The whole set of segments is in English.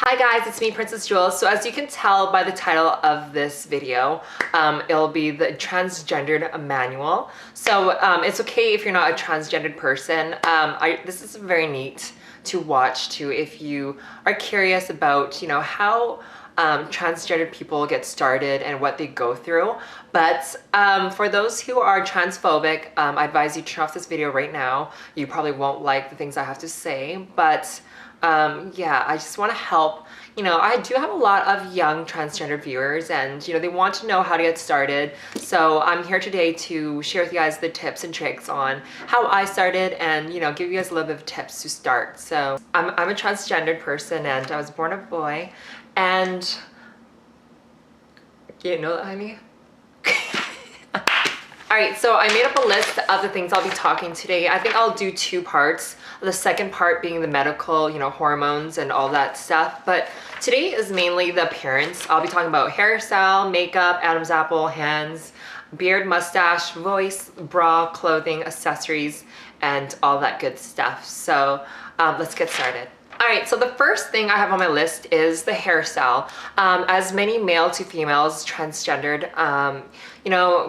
Hi guys, it's me, Princess Jewels. So as you can tell by the title of this video, it'll be the transgendered manual. So it's okay if you're not a transgendered person. This is very neat to watch too if you are curious about, how transgendered people get started and what they go through. But for those who are transphobic, I advise you turn off this video right now. You probably won't like the things I have to say, but yeah, I just want to help. I do have a lot of young transgender viewers and, they want to know how to get started. So I'm here today to share with you guys the tips and tricks on how I started and, give you guys a little bit of tips to start. So I'm a transgendered person and I was born a boy and, you know that, honey? Alright, so I made up a list of the things I'll be talking today. I think I'll do two parts. The second part being the medical, hormones and all that stuff. But today is mainly the appearance. I'll be talking about hairstyle, makeup, Adam's apple, hands, beard, mustache, voice, bra, clothing, accessories, and all that good stuff. So let's get started. Alright, so the first thing I have on my list is the hairstyle. As many male to females, transgendered,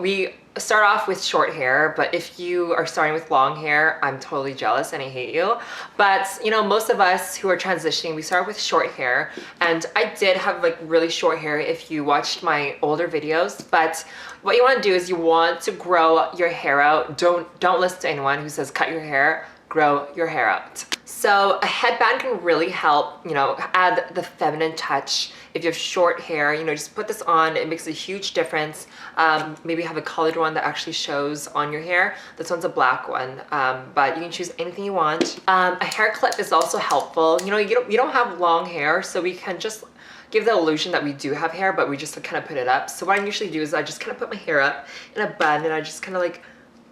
we start off with short hair, but if you are starting with long hair, I'm totally jealous and I hate you. But most of us who are transitioning, we start with short hair, and I did have like really short hair if you watched my older videos. But what you want to do is you want to grow your hair out. Don't listen to anyone who says cut your hair. Grow your hair out. So a headband can really help, add the feminine touch. If you have short hair, just put this on. It makes a huge difference. Maybe have a colored one that actually shows on your hair. This one's a black one, but you can choose anything you want. A hair clip is also helpful. You don't have long hair, so we can just give the illusion that we do have hair, but we just kind of put it up. So what I usually do is I just kind of put my hair up in a bun and I just kind of like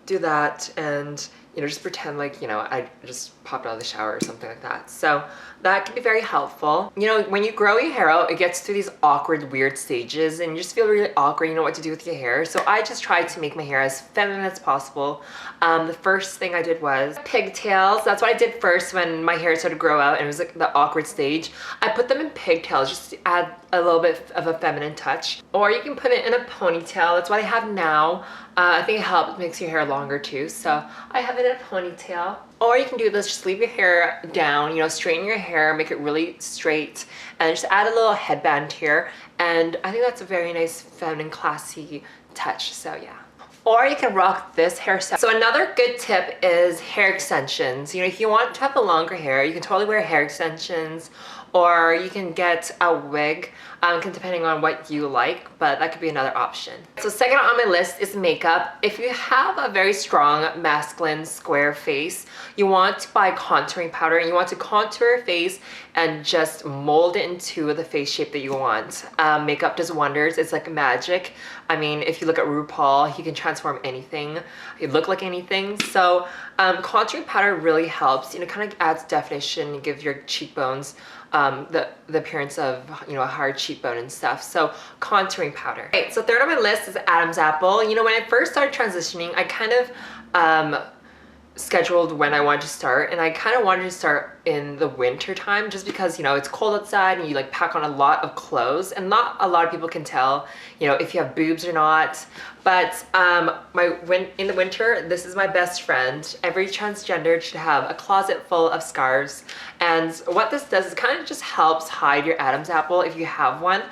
do that and just pretend like, I just popped out of the shower or something like that. So that can be very helpful. When you grow your hair out, it gets through these awkward, weird stages and you just feel really awkward. You know what to do with your hair. So I just tried to make my hair as feminine as possible. The first thing I did was pigtails. That's what I did first when my hair started to grow out and it was like the awkward stage. I put them in pigtails just to add a little bit of a feminine touch. Or you can put it in a ponytail. That's what I have now. I think it helps, makes your hair longer too. So I have it in a ponytail. Or you can do this, just leave your hair down, straighten your hair, make it really straight, and just add a little headband here. And I think that's a very nice, feminine, classy touch, so yeah. Or you can rock this hairstyle. So another good tip is hair extensions. If you want to have the longer hair, you can totally wear hair extensions, or you can get a wig, depending on what you like, but that could be another option. So second on my list is makeup. If you have a very strong masculine square face, you want to buy contouring powder and you want to contour your face and just mold it into the face shape that you want. Makeup does wonders. It's like magic. I mean, if you look at RuPaul, he can transform anything. You look like anything. So contouring powder really helps. Kind of adds definition and gives your cheekbones the appearance of a hard cheekbone and stuff. So contouring powder. Okay, so third on my list is Adam's apple. When I first started transitioning, I kind of scheduled when I wanted to start, and I kind of wanted to start in the winter time just because it's cold outside and you like pack on a lot of clothes, and not a lot of people can tell if you have boobs or not. But in the winter, this is my best friend. Every transgender should have a closet full of scarves, and what this does is kind of just helps hide your Adam's apple if you have one.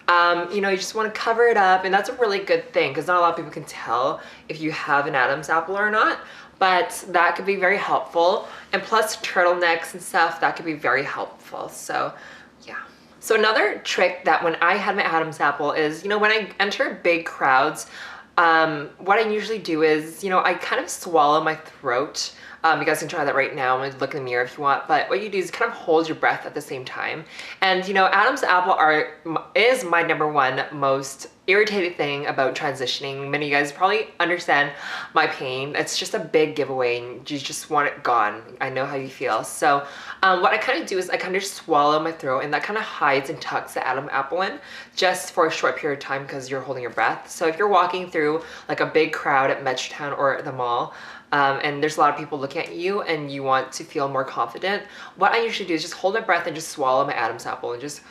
You just want to cover it up, and that's a really good thing because not a lot of people can tell if you have an Adam's apple or not. But that could be very helpful, and plus turtlenecks and stuff, that could be very helpful. So yeah. So another trick that when I had my Adam's apple is, when I enter big crowds, what I usually do is, I kind of swallow my throat. You guys can try that right now. I'm gonna look in the mirror if you want. But what you do is kind of hold your breath at the same time. And Adam's apple is my #1 most irritating thing about transitioning. Many of you guys probably understand my pain. It's just a big giveaway and you just want it gone. I know how you feel. So what I kind of do is I kind of just swallow my throat, and that kind of hides and tucks the Adam's apple in just for a short period of time because you're holding your breath. So if you're walking through like a big crowd at Metrotown or the mall, and there's a lot of people looking at you and you want to feel more confident, what I usually do is just hold my breath and just swallow my Adam's apple and just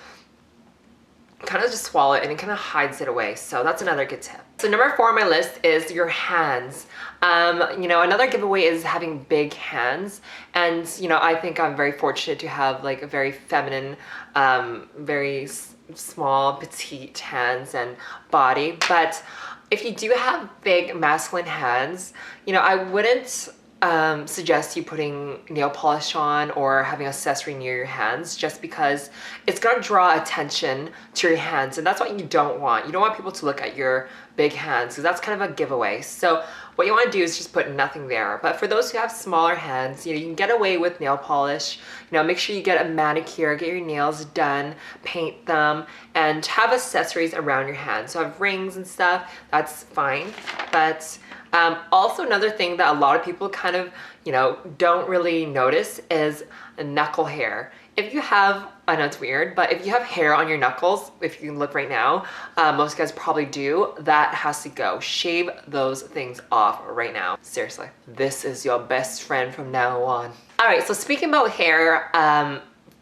kind of just swallow it, and it kind of hides it away. So that's another good tip. So number 4 on my list is your hands. You know, another giveaway is having big hands. And, you know, I think I'm very fortunate to have like a very feminine, very small, petite hands and body. But if you do have big masculine hands, you know, I wouldn't suggest you putting nail polish on or having accessory near your hands, just because it's gonna draw attention to your hands, and that's what you don't want. You don't want people to look at your big hands, because that's kind of a giveaway. So what you want to do is just put nothing there. But for those who have smaller hands, you know, you can get away with nail polish. You know, make sure you get a manicure, get your nails done, paint them, and have accessories around your hands. So have rings and stuff, that's fine. But also another thing that a lot of people kind of, you know, don't really notice is knuckle hair. If you have, I know it's weird, but if you have hair on your knuckles, if you can look right now, most guys probably do, that has to go. Shave those things off right now. Seriously, this is your best friend from now on. All right, so speaking about hair,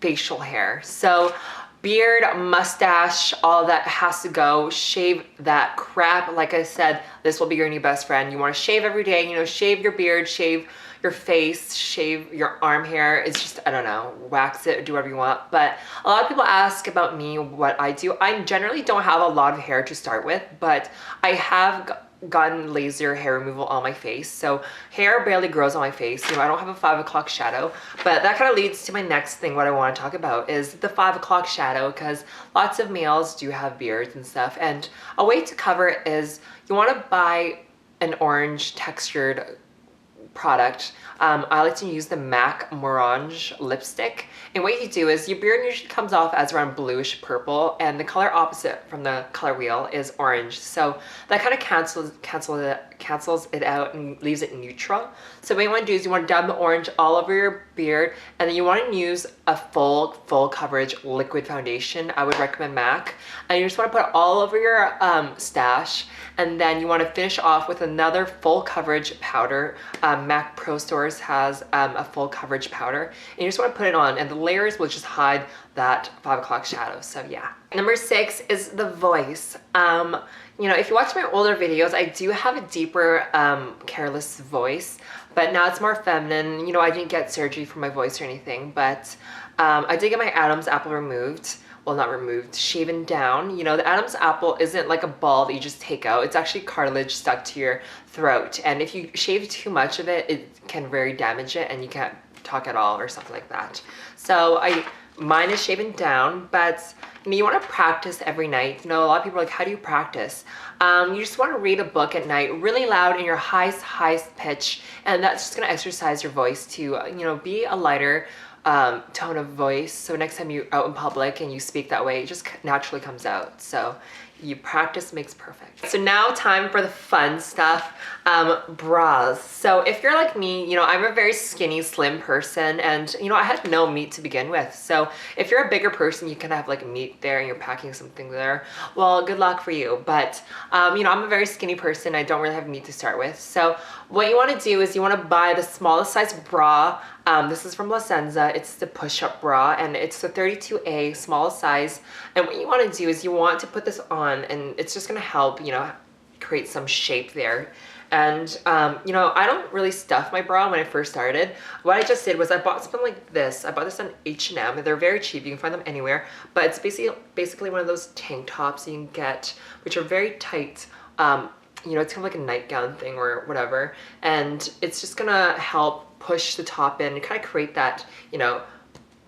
facial hair. So beard, mustache, all that has to go. Shave that crap. Like I said, this will be your new best friend. You want to shave every day, you know, shave your beard, shave your face, shave your arm hair. It's just, I don't know, wax it, do whatever you want. But a lot of people ask about me, what I do. I generally don't have a lot of hair to start with, but I have gotten laser hair removal on my face. So hair barely grows on my face. You know, I don't have a 5 o'clock shadow, but that kind of leads to my next thing. What I want to talk about is the 5 o'clock shadow, because lots of males do have beards and stuff. And a way to cover it is you want to buy an orange textured product. I like to use the MAC Morange lipstick. And what you do is your beard usually comes off as around bluish purple, and the color opposite from the color wheel is orange. So that kind of cancels it out and leaves it neutral. So what you want to do is you want to dab the orange all over your beard, and then you want to use a full coverage liquid foundation. I would recommend MAC. And you just want to put it all over your stash, and then you want to finish off with another full coverage powder. MAC Pro Stores has a full coverage powder, and you just want to put it on, and the layers will just hide that 5 o'clock shadow. So yeah. Number 6 is the voice. You know, if you watch my older videos, I do have a deeper, careless voice, but now it's more feminine. You know, I didn't get surgery for my voice or anything, but I did get my Adam's apple removed. Well, not removed, shaven down. You know, the Adam's apple isn't like a ball that you just take out. It's actually cartilage stuck to your throat. And if you shave too much of it, it can very damage it and you can't talk at all or something like that. So mine is shaven down, but you know, you want to practice every night. You know, a lot of people are like, how do you practice? You just want to read a book at night really loud in your highest pitch, and that's just going to exercise your voice to, you know, be a lighter tone of voice. So next time you're out in public and you speak that way, it just naturally comes out. So you practice makes perfect. So now time for the fun stuff, bras. So if you're like me, you know, I'm a very skinny, slim person, and you know, I had no meat to begin with. So if you're a bigger person, you can have like meat there and you're packing something there. Well, good luck for you. But you know, I'm a very skinny person. I don't really have meat to start with. So what you want to do is you want to buy the smallest size bra. This is from La Senza. It's the push-up bra, and it's the 32A, smallest size. And what you want to do is you want to put this on, and it's just going to help, you know, create some shape there. And you know, I don't really stuff my bra when I first started. What I just did was I bought something like this. I bought this on H&M. They're very cheap. You can find them anywhere. But it's basically one of those tank tops you can get, which are very tight. You know, it's kind of like a nightgown thing or whatever. And it's just going to help push the top in and kind of create that, you know,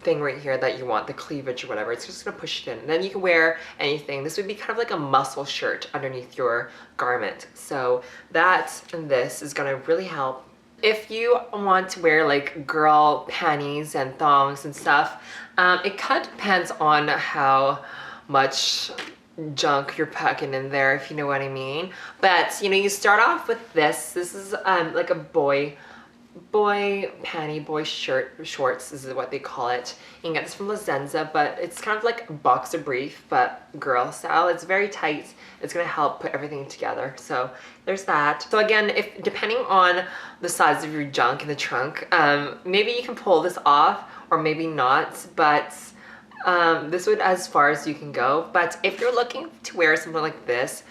thing right here that you want, the cleavage or whatever. It's just gonna push it in. And then you can wear anything. This would be kind of like a muscle shirt underneath your garment. So that and this is gonna really help. If you want to wear like girl panties and thongs and stuff, it kind of depends on how much junk you're packing in there, if you know what I mean. But you know, you start off with this. This is like a boy boy panty, boy shorts is what they call it. You can get this from La Zenza, but it's kind of like a boxer brief, but girl style. It's very tight. It's gonna help put everything together. So there's that. So again, if depending on the size of your junk in the trunk, maybe you can pull this off or maybe not, but this would as far as you can go. But if you're looking to wear something like this,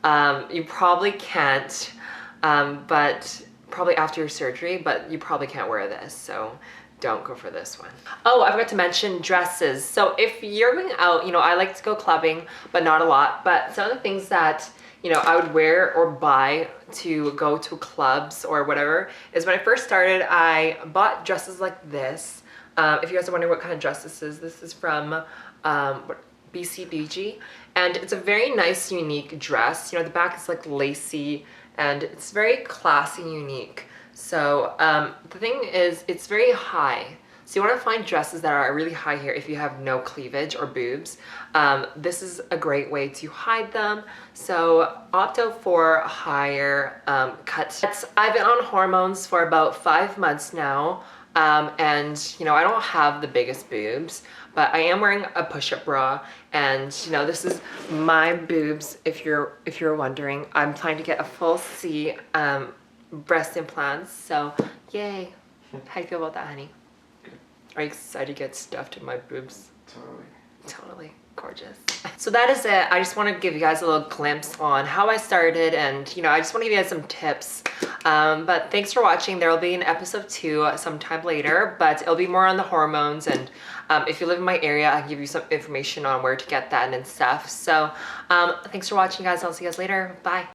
you probably can't, but probably after your surgery, but you probably can't wear this, so don't go for this one. Oh, I forgot to mention dresses. So if you're going out, you know, I like to go clubbing, but not a lot, but some of the things that, you know, I would wear or buy to go to clubs or whatever is when I first started, I bought dresses like this. If you guys are wondering what kind of dress this is from BCBG, and it's a very nice, unique dress. You know, the back is like lacy, and it's very classy and unique. So the thing is, it's very high. So you want to find dresses that are really high here if you have no cleavage or boobs. This is a great way to hide them. So opt out for a higher cut. I've been on hormones for about 5 months now. And you know, I don't have the biggest boobs, but I am wearing a push-up bra, and you know, this is my boobs. If you're wondering, I'm planning to get a full C breast implants. So yay! How do you feel about that, honey? Good. Are you excited to get stuffed in my boobs? Totally. Gorgeous. So that is it. I just want to give you guys a little glimpse on how I started, and you know, I just want to give you guys some tips. But thanks for watching. There will be an episode 2 sometime later, but it'll be more on the hormones, and if you live in my area, I can give you some information on where to get that and stuff. So thanks for watching, guys. I'll see you guys later. Bye.